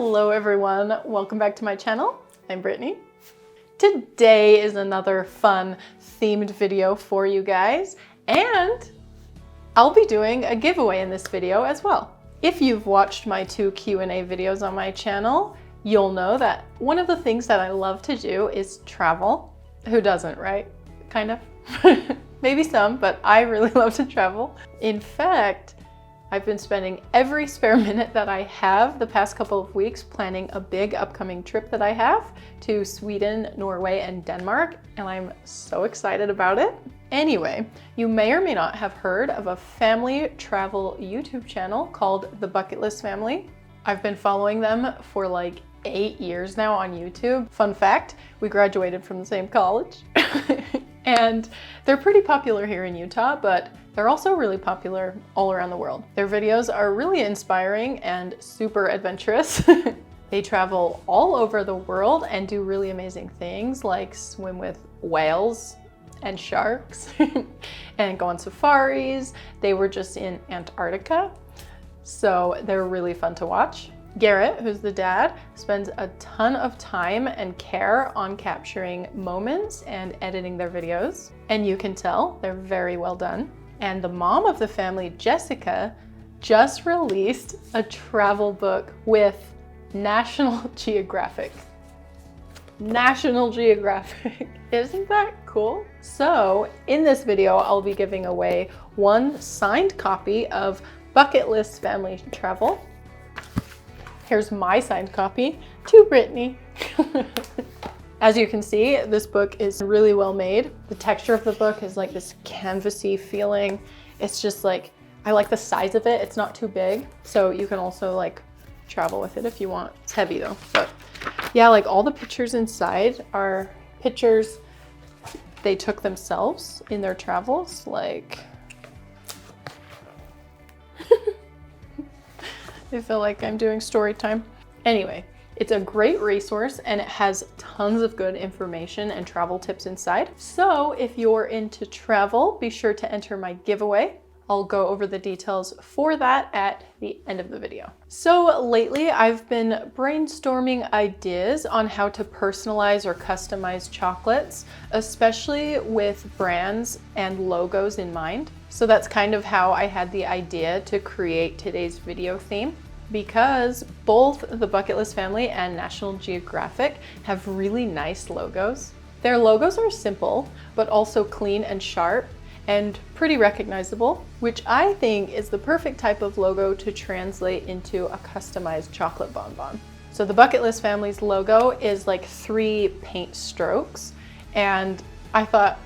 Hello everyone, welcome back to my channel. I'm Brittnee. Today is another fun themed video for you guys, and I'll be doing a giveaway in this video as well. If you've watched my 2 Q&A videos on my channel, you'll know that one of the things that I love to do is travel. Who doesn't, right? Kind of. Maybe some, but I really love to travel. In fact, I've been spending every spare minute that I have the past couple of weeks planning a big upcoming trip that I have to Sweden, Norway, and Denmark, and I'm so excited about it. Anyway, you may or may not have heard of a family travel YouTube channel called The Bucket List Family. I've been following them for like 8 years now on YouTube. Fun fact, we graduated from the same college. And they're pretty popular here in Utah, but they're also really popular all around the world. Their videos are really inspiring and super adventurous. They travel all over the world and do really amazing things like swim with whales and sharks and go on safaris. They were just in Antarctica, so they're really fun to watch. Garrett, who's the dad, spends a ton of time and care on capturing moments and editing their videos. And you can tell they're very well done. And the mom of the family, Jessica, just released a travel book with National Geographic. National Geographic. Isn't that cool? So in this video, I'll be giving away one signed copy of Bucket List Family Travel. Here's my signed copy to Brittnee. As you can see, this book is really well made. The texture of the book is like this canvasy feeling. It's just like, I like the size of it. It's not too big. So you can also like travel with it if you want. It's heavy though, but yeah, like all the pictures inside are pictures they took themselves in their travels. Like, I feel like I'm doing story time. Anyway, it's a great resource and it has tons of good information and travel tips inside. So if you're into travel, be sure to enter my giveaway. I'll go over the details for that at the end of the video. So lately I've been brainstorming ideas on how to personalize or customize chocolates, especially with brands and logos in mind. So that's kind of how I had the idea to create today's video theme, because both the Bucket List Family and National Geographic have really nice logos. Their logos are simple, but also clean and sharp and pretty recognizable, which I think is the perfect type of logo to translate into a customized chocolate bonbon. So the Bucket List Family's logo is like 3 paint strokes, and I thought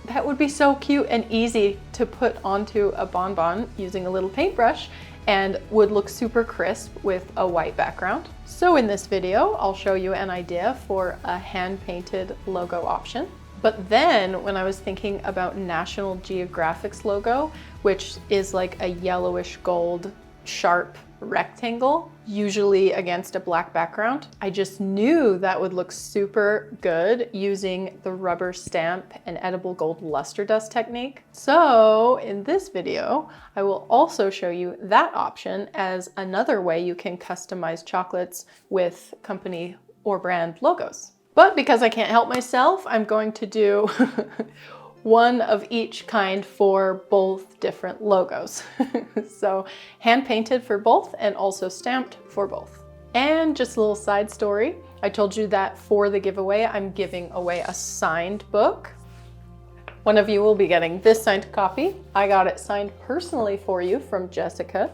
that would be so cute and easy to put onto a bonbon using a little paintbrush and would look super crisp with a white background. So in this video, I'll show you an idea for a hand-painted logo option. But then when I was thinking about National Geographic's logo, which is like a yellowish gold sharp rectangle, usually against a black background, I just knew that would look super good using the rubber stamp and edible gold luster dust technique. So in this video, I will also show you that option as another way you can customize chocolates with company or brand logos. But because I can't help myself, I'm going to do one of each kind for both different logos. So hand painted for both and also stamped for both. And just a little side story. I told you that for the giveaway, I'm giving away a signed book. One of you will be getting this signed copy. I got it signed personally for you from Jessica.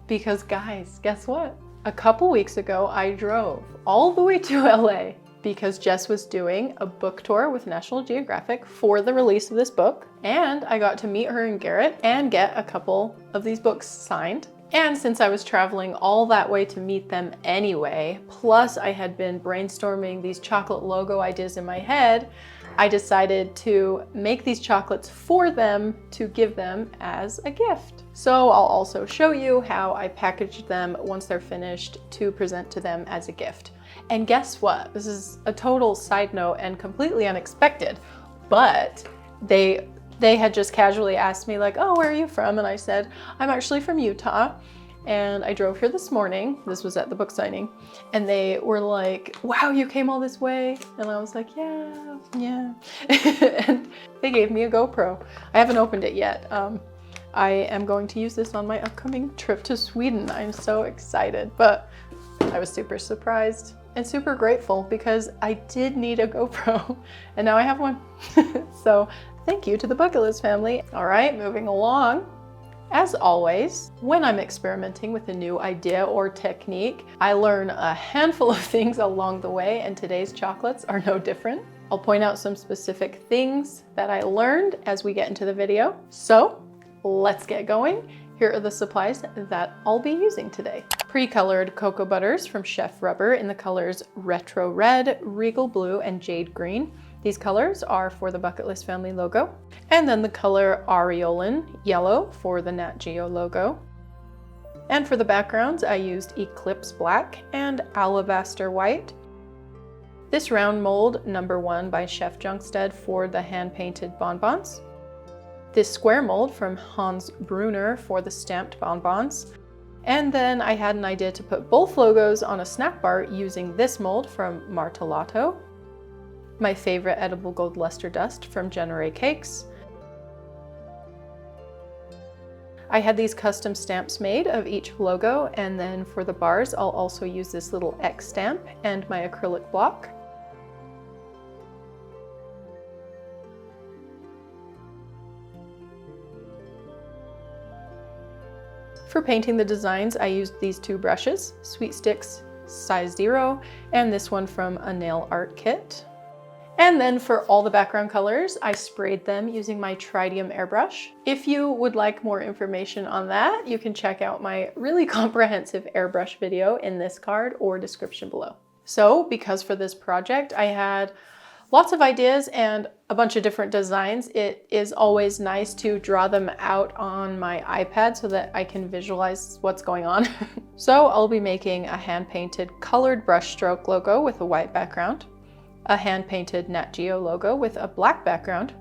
Because guys, guess what? A couple weeks ago, I drove all the way to LA because Jess was doing a book tour with National Geographic for the release of this book. And I got to meet her and Garrett and get a couple of these books signed. And since I was traveling all that way to meet them anyway, plus I had been brainstorming these chocolate logo ideas in my head, I decided to make these chocolates for them to give them as a gift. So I'll also show you how I packaged them once they're finished to present to them as a gift. And guess what? This is a total side note and completely unexpected, but they had just casually asked me like, oh, where are you from? And I said, I'm actually from Utah. And I drove here this morning. This was at the book signing. And they were like, wow, you came all this way? And I was like, yeah. And they gave me a GoPro. I haven't opened it yet. I am going to use this on my upcoming trip to Sweden. I'm so excited, but I was super surprised and super grateful because I did need a GoPro and now I have one. So thank you to the Bucket List family. All right, moving along. As always, when I'm experimenting with a new idea or technique, I learn a handful of things along the way, and today's chocolates are no different. I'll point out some specific things that I learned as we get into the video. So let's get going. Here are the supplies that I'll be using today. Pre-colored cocoa butters from Chef Rubber in the colors Retro Red, Regal Blue, and Jade Green. These colors are for the Bucket List family logo. And then the color Aureolin Yellow for the Nat Geo logo. And for the backgrounds, I used Eclipse Black and Alabaster White. This round mold, number 1 by Chef Junkstead for the hand-painted bonbons. This square mold from Hans Brunner for the stamped bonbons. And then I had an idea to put both logos on a snack bar using this mold from Martelato. My favorite edible gold luster dust from Genere Cakes. I had these custom stamps made of each logo, and then for the bars I'll also use this little X stamp and my acrylic block. For painting the designs, I used these 2 brushes, Sweet Sticks size 0, and this one from a nail art kit. And then for all the background colors, I sprayed them using my Tritium airbrush. If you would like more information on that, you can check out my really comprehensive airbrush video in this card or description below. So because for this project, I had lots of ideas and a bunch of different designs, it is always nice to draw them out on my iPad so that I can visualize what's going on. So I'll be making a hand-painted colored brushstroke logo with a white background, a hand-painted Nat Geo logo with a black background,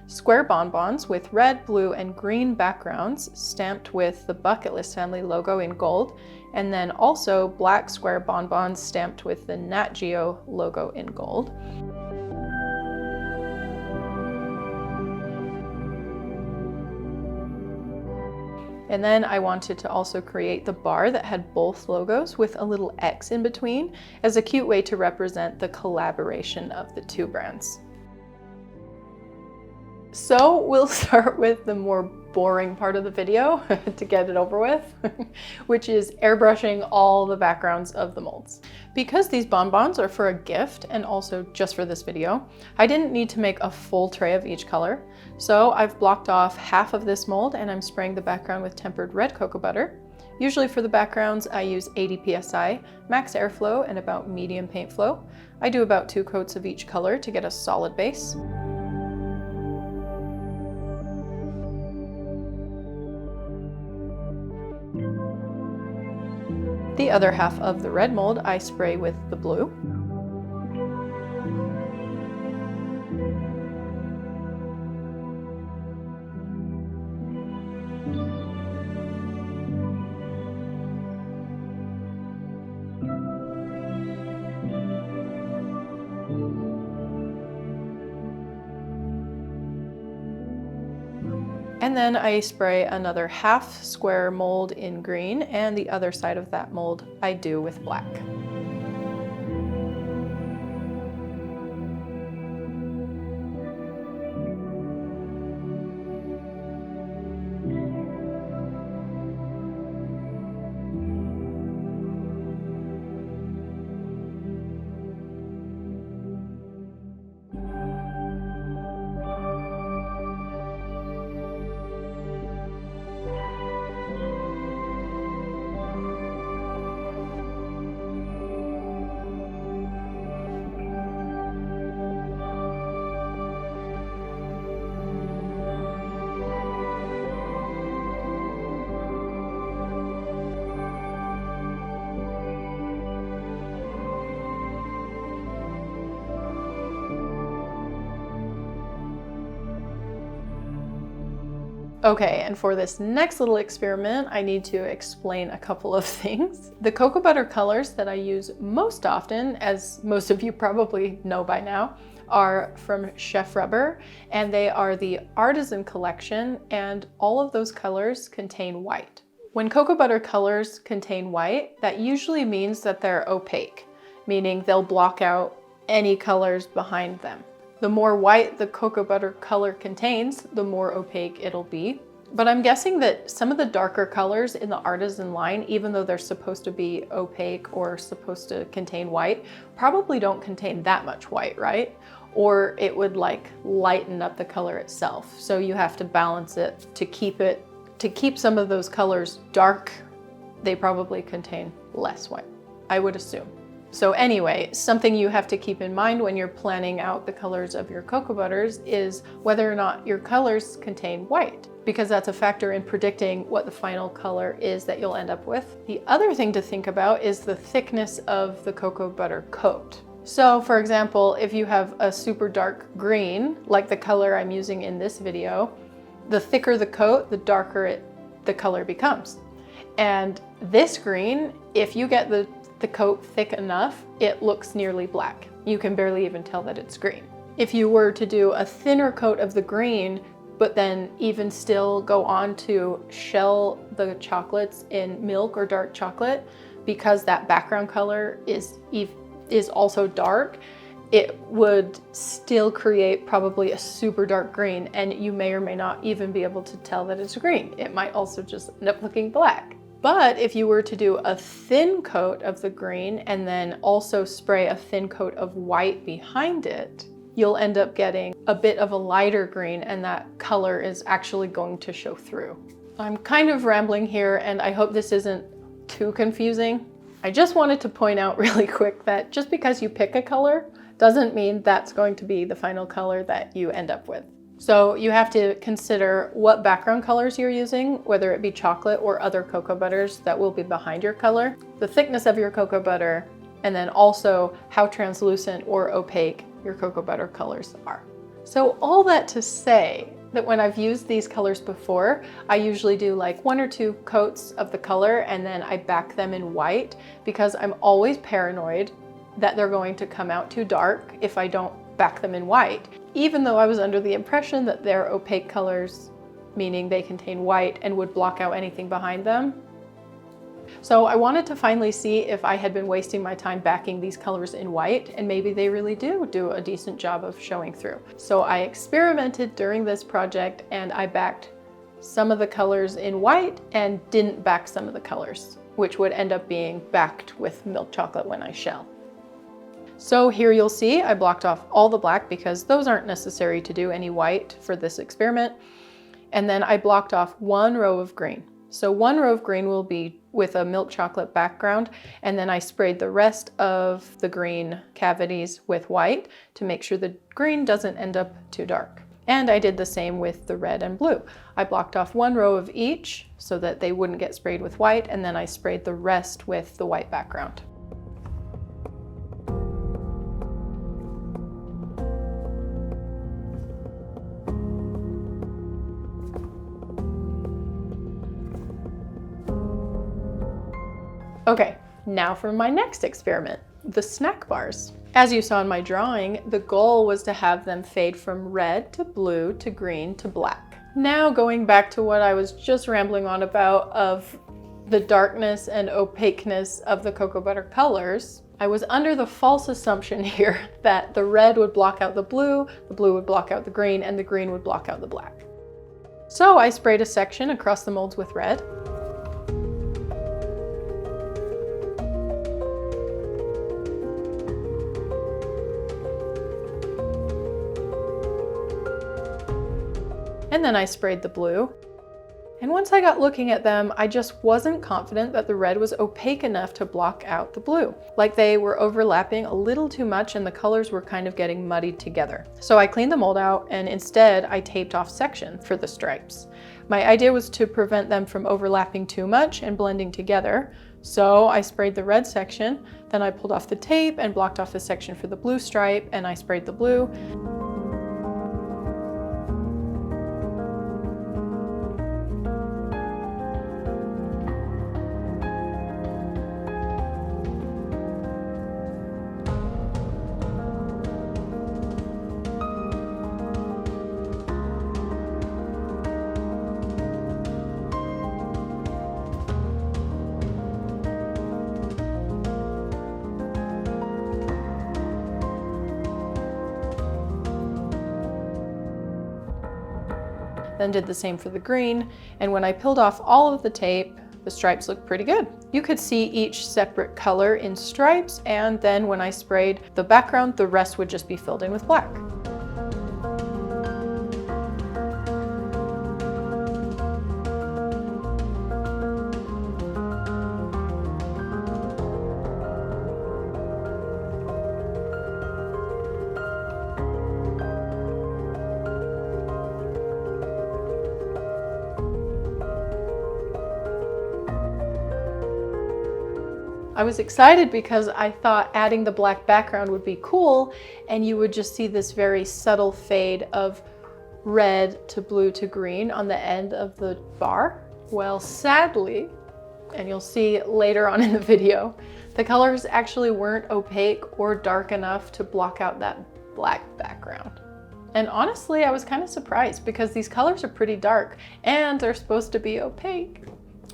square bonbons with red, blue, and green backgrounds stamped with the Bucket List family logo in gold, and then also black square bonbons stamped with the Nat Geo logo in gold. And then I wanted to also create the bar that had both logos with a little X in between as a cute way to represent the collaboration of the 2 brands. So we'll start with the more boring part of the video to get it over with, which is airbrushing all the backgrounds of the molds. Because these bonbons are for a gift and also just for this video, I didn't need to make a full tray of each color. So I've blocked off half of this mold and I'm spraying the background with tempered red cocoa butter. Usually for the backgrounds, I use 80 psi, max airflow, and about medium paint flow. I do about 2 coats of each color to get a solid base. The other half of the red mold I spray with the blue. And then I spray another half square mold in green, and the other side of that mold I do with black. Okay, and for this next little experiment, I need to explain a couple of things. The cocoa butter colors that I use most often, as most of you probably know by now, are from Chef Rubber, and they are the Artisan collection, and all of those colors contain white. When cocoa butter colors contain white, that usually means that they're opaque, meaning they'll block out any colors behind them. The more white the cocoa butter color contains, the more opaque it'll be. But I'm guessing that some of the darker colors in the Artisan line, even though they're supposed to be opaque or supposed to contain white, probably don't contain that much white, right? Or it would like lighten up the color itself. So you have to balance it to keep some of those colors dark. They probably contain less white, I would assume. So anyway, something you have to keep in mind when you're planning out the colors of your cocoa butters is whether or not your colors contain white, because that's a factor in predicting what the final color is that you'll end up with. The other thing to think about is the thickness of the cocoa butter coat. So for example, if you have a super dark green, like the color I'm using in this video, the thicker the coat, the darker the color becomes. And this green, if you get the coat thick enough, it looks nearly black. You can barely even tell that it's green. If you were to do a thinner coat of the green, but then even still go on to shell the chocolates in milk or dark chocolate, because that background color is also dark, it would still create probably a super dark green, and you may or may not even be able to tell that it's green. It might also just end up looking black. But if you were to do a thin coat of the green and then also spray a thin coat of white behind it, you'll end up getting a bit of a lighter green, and that color is actually going to show through. I'm kind of rambling here, and I hope this isn't too confusing. I just wanted to point out really quick that just because you pick a color doesn't mean that's going to be the final color that you end up with. So you have to consider what background colors you're using, whether it be chocolate or other cocoa butters that will be behind your color, the thickness of your cocoa butter, and then also how translucent or opaque your cocoa butter colors are. So all that to say that when I've used these colors before, I usually do like 1 or 2 coats of the color and then I back them in white, because I'm always paranoid that they're going to come out too dark if I don't back them in white, even though I was under the impression that they're opaque colors, meaning they contain white and would block out anything behind them. So I wanted to finally see if I had been wasting my time backing these colors in white, and maybe they really do a decent job of showing through. So I experimented during this project and I backed some of the colors in white and didn't back some of the colors, which would end up being backed with milk chocolate when I shell. So here you'll see I blocked off all the black because those aren't necessary to do any white for this experiment. And then I blocked off 1 row of green. So 1 row of green will be with a milk chocolate background, and then I sprayed the rest of the green cavities with white to make sure the green doesn't end up too dark. And I did the same with the red and blue. I blocked off 1 row of each so that they wouldn't get sprayed with white, and then I sprayed the rest with the white background. Okay, now for my next experiment, the snack bars. As you saw in my drawing, the goal was to have them fade from red to blue to green to black. Now going back to what I was just rambling on about of the darkness and opaqueness of the cocoa butter colors, I was under the false assumption here that the red would block out the blue would block out the green, and the green would block out the black. So I sprayed a section across the molds with red. And then I sprayed the blue. And once I got looking at them, I just wasn't confident that the red was opaque enough to block out the blue. Like they were overlapping a little too much and the colors were kind of getting muddied together. So I cleaned the mold out and instead I taped off sections for the stripes. My idea was to prevent them from overlapping too much and blending together. So I sprayed the red section, then I pulled off the tape and blocked off a section for the blue stripe, and I sprayed the blue. then did the same for the green, and when I peeled off all of the tape, the stripes look pretty good. You could see each separate color in stripes, and then when I sprayed the background, the rest would just be filled in with black. I was excited because I thought adding the black background would be cool, and you would just see this very subtle fade of red to blue to green on the end of the bar. Well, sadly, and you'll see later on in the video, the colors actually weren't opaque or dark enough to block out that black background. And honestly, I was kind of surprised because these colors are pretty dark and they're supposed to be opaque.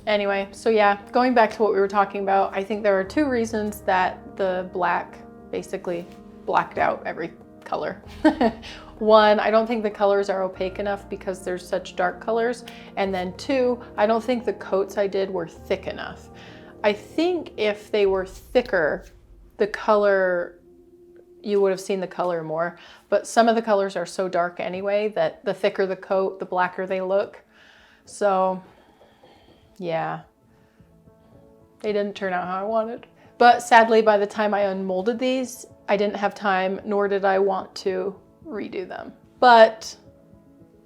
Anyway, so yeah, going back to what we were talking about, I think there are two reasons that the black basically blacked out every color. One, I don't think the colors are opaque enough because there's such dark colors. And then two, I don't think the coats I did were thick enough. I think if they were thicker, the color, you would have seen the color more, but some of the colors are so dark anyway that the thicker the coat, the blacker they look. So yeah, they didn't turn out how I wanted. But sadly, by the time I unmolded these, I didn't have time, nor did I want to redo them. But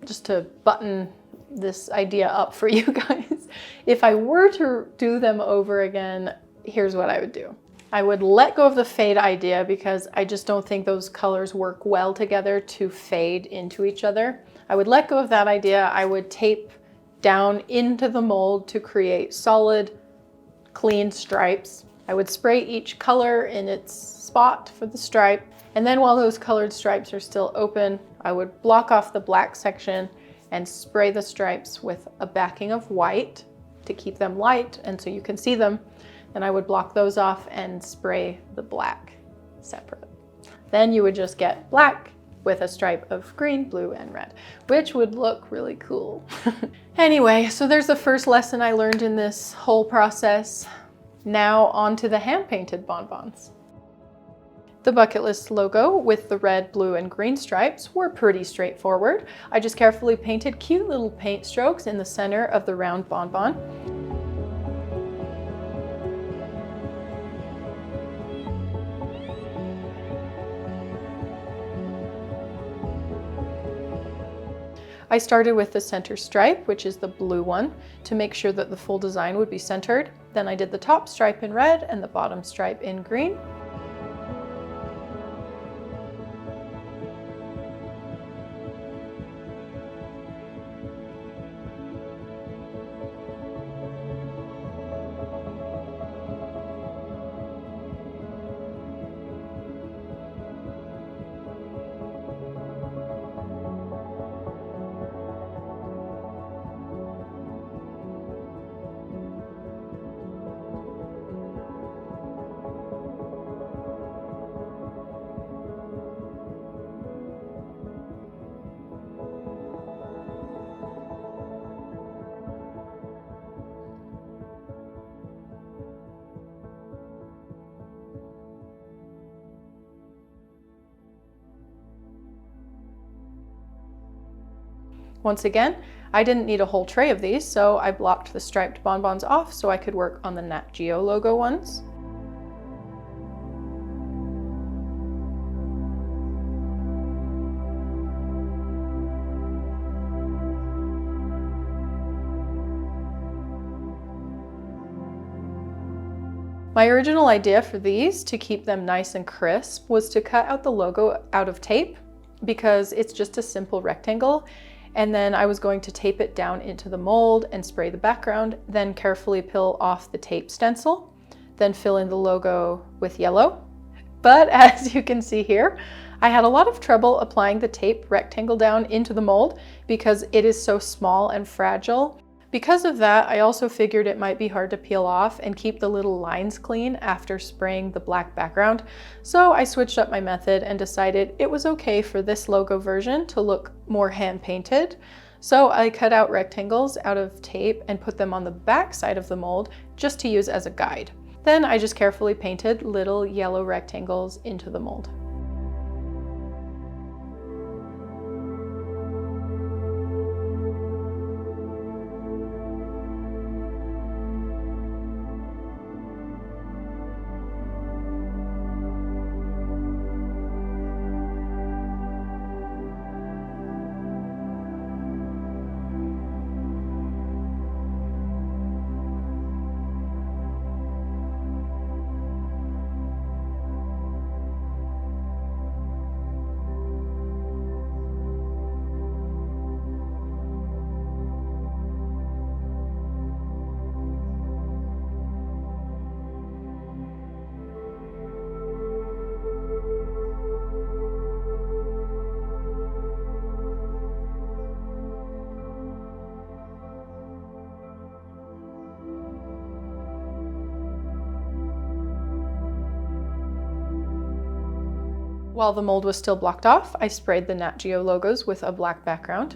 just to button this idea up for you guys, if I were to do them over again, here's what I would do. I would let go of the fade idea because I just don't think those colors work well together to fade into each other. I would let go of that idea. I would tape down into the mold to create solid, clean stripes. I would spray each color in its spot for the stripe. And then while those colored stripes are still open, I would block off the black section and spray the stripes with a backing of white to keep them light and so you can see them. Then I would block those off and spray the black separate. Then you would just get black with a stripe of green, blue, and red, which would look really cool. Anyway, so there's the first lesson I learned in this whole process. Now on to the hand-painted bonbons. The bucket list logo with the red, blue, and green stripes were pretty straightforward. I just carefully painted cute little paint strokes in the center of the round bonbon. I started with the center stripe, which is the blue one, to make sure that the full design would be centered. Then I did the top stripe in red and the bottom stripe in green. Once again, I didn't need a whole tray of these, so I blocked the striped bonbons off so I could work on the Nat Geo logo ones. My original idea for these, to keep them nice and crisp, was to cut out the logo out of tape because it's just a simple rectangle. And then I was going to tape it down into the mold and spray the background, then carefully peel off the tape stencil, then fill in the logo with yellow. But as you can see here, I had a lot of trouble applying the tape rectangle down into the mold because it is so small and fragile. Because of that, I also figured it might be hard to peel off and keep the little lines clean after spraying the black background. So I switched up my method and decided it was okay for this logo version to look more hand painted. So I cut out rectangles out of tape and put them on the back side of the mold just to use as a guide. Then I just carefully painted little yellow rectangles into the mold. While the mold was still blocked off, I sprayed the Nat Geo logos with a black background.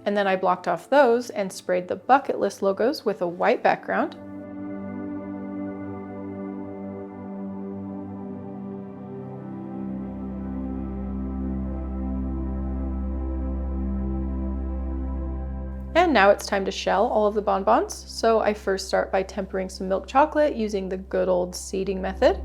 And then I blocked off those and sprayed the bucket list logos with a white background. And now it's time to shell all of the bonbons. So I first start by tempering some milk chocolate using the good old seeding method.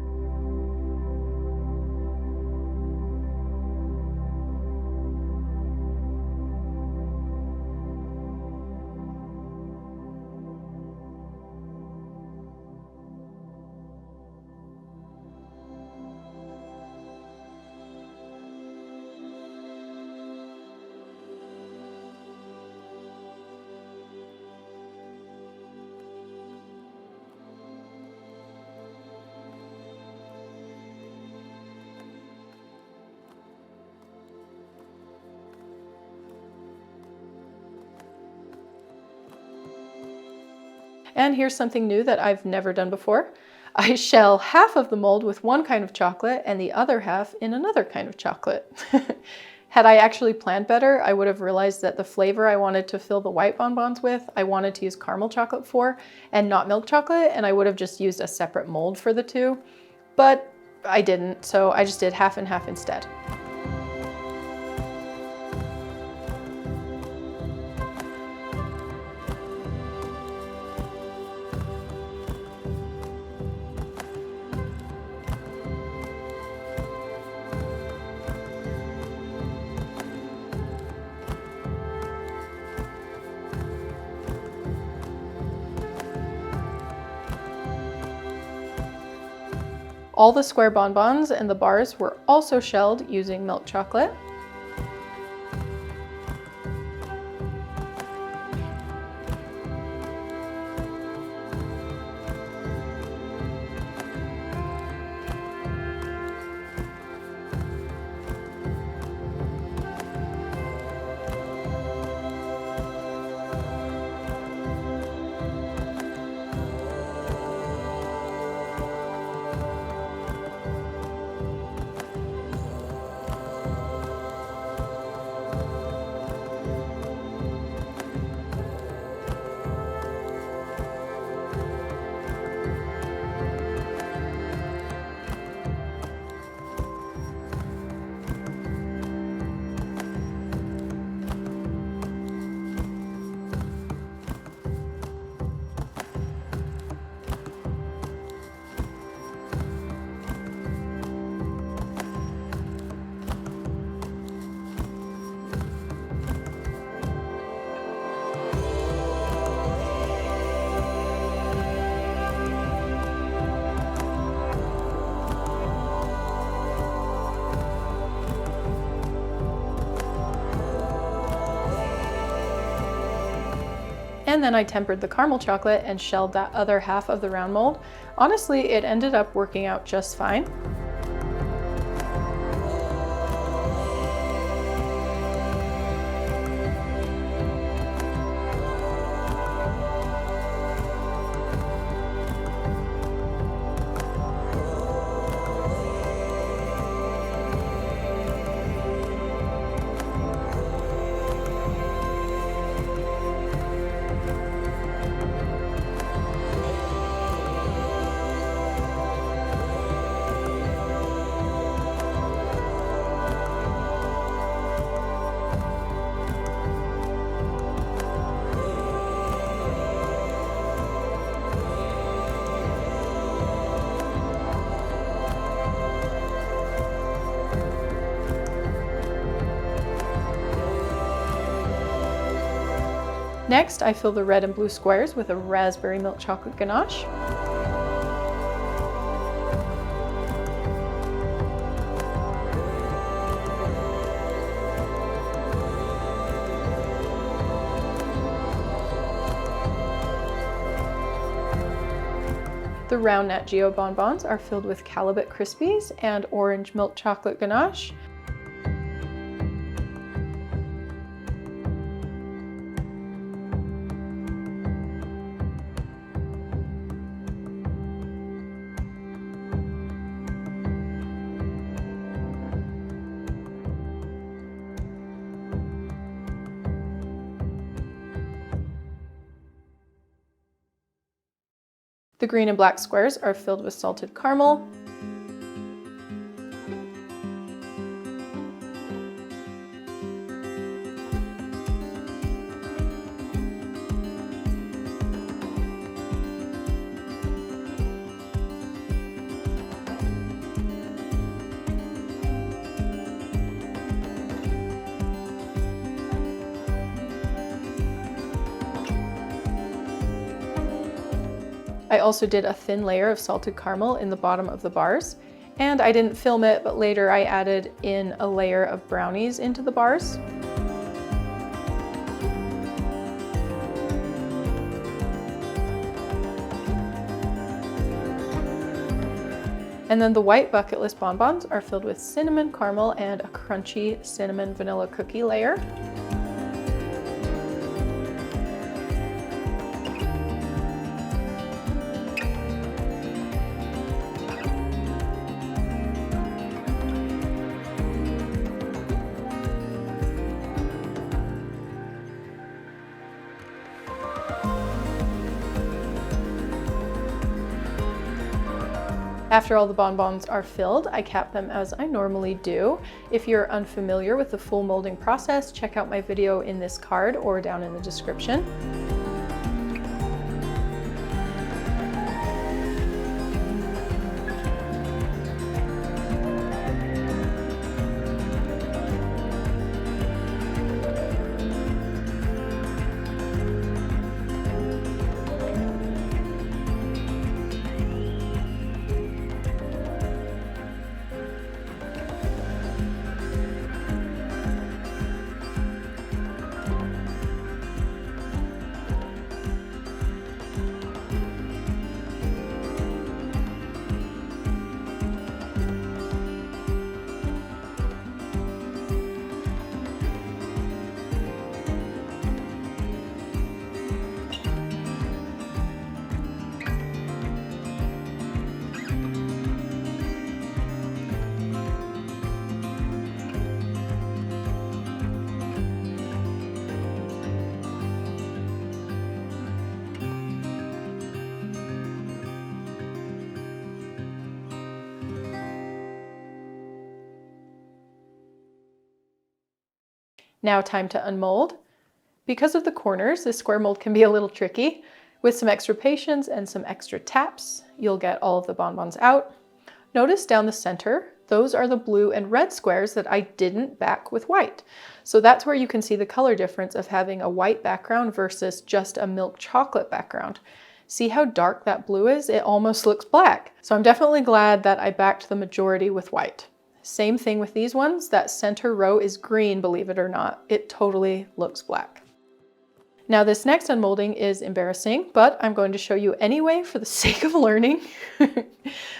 And here's something new that I've never done before. I shell half of the mold with one kind of chocolate and the other half in another kind of chocolate. Had I actually planned better, I would have realized that the flavor I wanted to fill the white bonbons with, I wanted to use caramel chocolate for and not milk chocolate, and I would have just used a separate mold for the two. But I didn't, so I just did half and half instead. All the square bonbons and the bars were also shelled using milk chocolate. And then I tempered the caramel chocolate and shelled that other half of the round mold. Honestly, it ended up working out just fine. Next, I fill the red and blue squares with a raspberry milk chocolate ganache. The round Nat Geo bonbons are filled with Calibut Crispies and orange milk chocolate ganache. The green and black squares are filled with salted caramel. I also did a thin layer of salted caramel in the bottom of the bars, and I didn't film it, but later I added in a layer of brownies into the bars. And then the white bucket list bonbons are filled with cinnamon caramel and a crunchy cinnamon vanilla cookie layer. After all the bonbons are filled, I cap them as I normally do. If you're unfamiliar with the full molding process, check out my video in this card or down in the description. Now time to unmold. Because of the corners, this square mold can be a little tricky. With some extra patience and some extra taps, you'll get all of the bonbons out. Notice down the center, those are the blue and red squares that I didn't back with white. So that's where you can see the color difference of having a white background versus just a milk chocolate background. See how dark that blue is? It almost looks black. So I'm definitely glad that I backed the majority with white. Same thing with these ones. That center row is green, believe it or not. It totally looks black. Now this next unmolding is embarrassing, but I'm going to show you anyway for the sake of learning.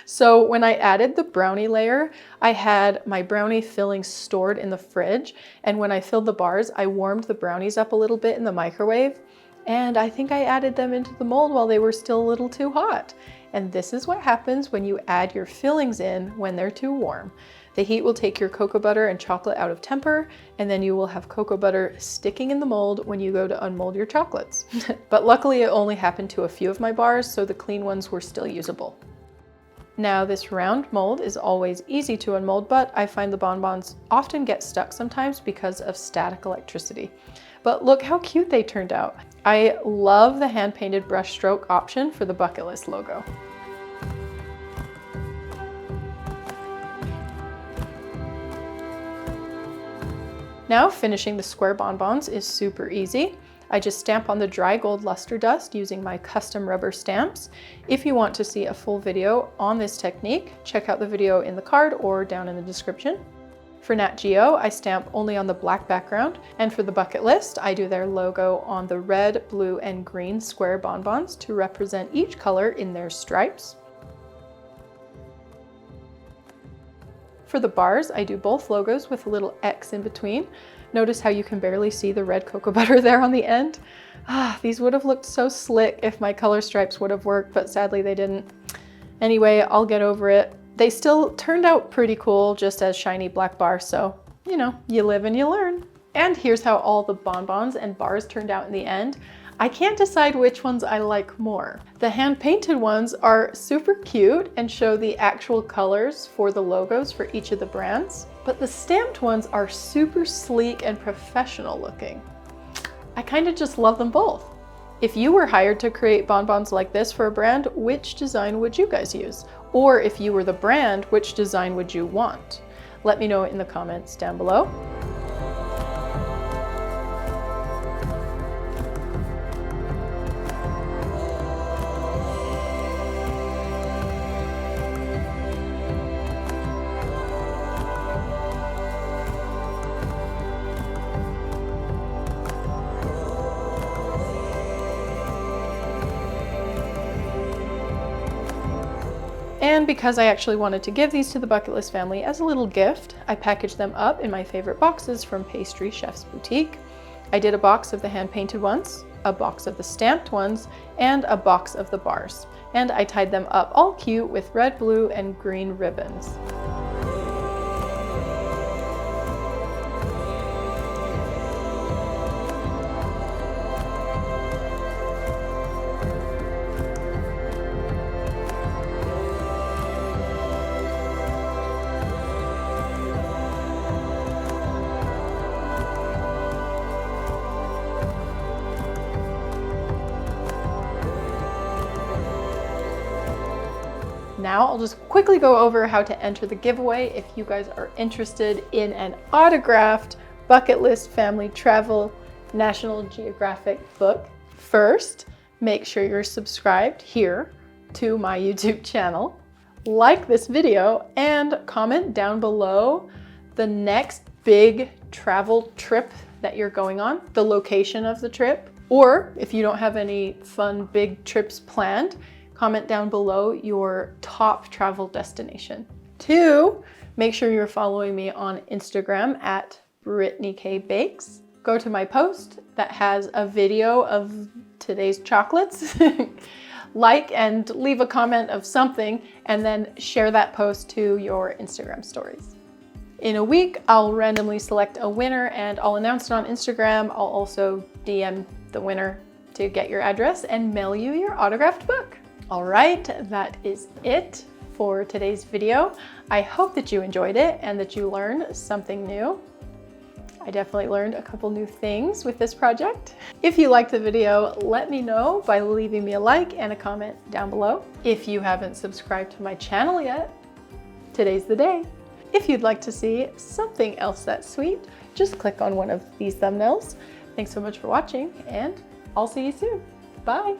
So when I added the brownie layer, I had my brownie filling stored in the fridge. And when I filled the bars, I warmed the brownies up a little bit in the microwave. And I think I added them into the mold while they were still a little too hot. And this is what happens when you add your fillings in when they're too warm. The heat will take your cocoa butter and chocolate out of temper, and then you will have cocoa butter sticking in the mold when you go to unmold your chocolates. But luckily it only happened to a few of my bars, so the clean ones were still usable. Now this round mold is always easy to unmold, but I find the bonbons often get stuck sometimes because of static electricity. But look how cute they turned out. I love the hand-painted brush stroke option for the bucket list logo. Now finishing the square bonbons is super easy. I just stamp on the dry gold luster dust using my custom rubber stamps. If you want to see a full video on this technique, check out the video in the card or down in the description. For Nat Geo, I stamp only on the black background, and for the bucket list, I do their logo on the red, blue, and green square bonbons to represent each color in their stripes. For the bars, I do both logos with a little X in between. Notice how you can barely see the red cocoa butter there on the end? These would have looked so slick if my color stripes would have worked, but sadly they didn't. Anyway, I'll get over it. They still turned out pretty cool, just as shiny black bars, so, you know, you live and you learn. And here's how all the bonbons and bars turned out in the end. I can't decide which ones I like more. The hand-painted ones are super cute and show the actual colors for the logos for each of the brands, but the stamped ones are super sleek and professional looking. I kind of just love them both. If you were hired to create bonbons like this for a brand, which design would you guys use? Or if you were the brand, which design would you want? Let me know in the comments down below. And because I actually wanted to give these to the bucket list family as a little gift, I packaged them up in my favorite boxes from Pastry Chef's Boutique. I did a box of the hand-painted ones, a box of the stamped ones, and a box of the bars. And I tied them up all cute with red, blue, and green ribbons. Now I'll just quickly go over how to enter the giveaway if you guys are interested in an autographed bucket list family travel National Geographic book. First, make sure you're subscribed here to my YouTube channel, like this video, and comment down below the next big travel trip that you're going on, the location of the trip, or if you don't have any fun big trips planned, comment down below your top travel destination. 2, make sure you're following me on Instagram at Brittnee K Bakes. Go to my post that has a video of today's chocolates. Like and leave a comment of something, and then share that post to your Instagram stories. In a week, I'll randomly select a winner and I'll announce it on Instagram. I'll also DM the winner to get your address and mail you your autographed book. All right, that is it for today's video. I hope that you enjoyed it and that you learned something new. I definitely learned a couple new things with this project. If you liked the video, let me know by leaving me a like and a comment down below. If you haven't subscribed to my channel yet, today's the day. If you'd like to see something else that's sweet, just click on one of these thumbnails. Thanks so much for watching, and I'll see you soon. Bye.